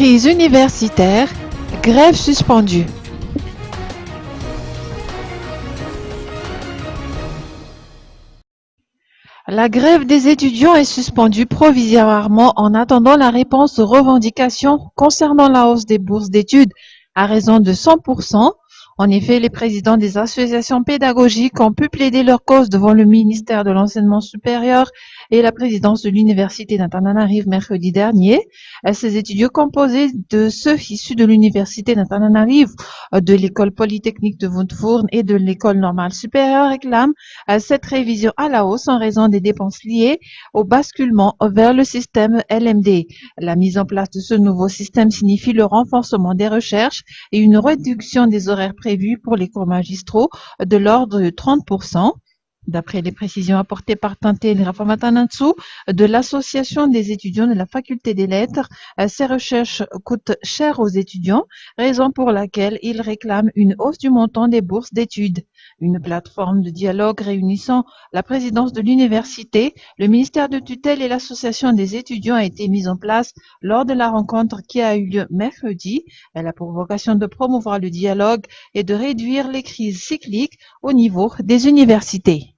Crise universitaire, grève suspendue. La grève des étudiants est suspendue provisoirement en attendant la réponse aux revendications concernant la hausse des bourses d'études à raison de 100%. En effet, les présidents des associations pédagogiques ont pu plaider leur cause devant le ministère de l'Enseignement supérieur et la présidence de l'Université d'Antananarive mercredi dernier. Ces étudiants composés de ceux issus de l'Université d'Antananarive, de l'École polytechnique de Wundfourn et de l'École normale supérieure réclament cette révision à la hausse en raison des dépenses liées au basculement vers le système LMD. La mise en place de ce nouveau système signifie le renforcement des recherches et une réduction des horaires prévus pour les cours magistraux de l'ordre de 30%. D'après les précisions apportées par Tanté Rafamatanatsu de l'Association des étudiants de la Faculté des Lettres, ces recherches coûtent cher aux étudiants, raison pour laquelle ils réclament une hausse du montant des bourses d'études. Une plateforme de dialogue réunissant la présidence de l'université, le ministère de tutelle et l'association des étudiants a été mise en place lors de la rencontre qui a eu lieu mercredi. Elle a pour vocation de promouvoir le dialogue et de réduire les crises cycliques au niveau des universités.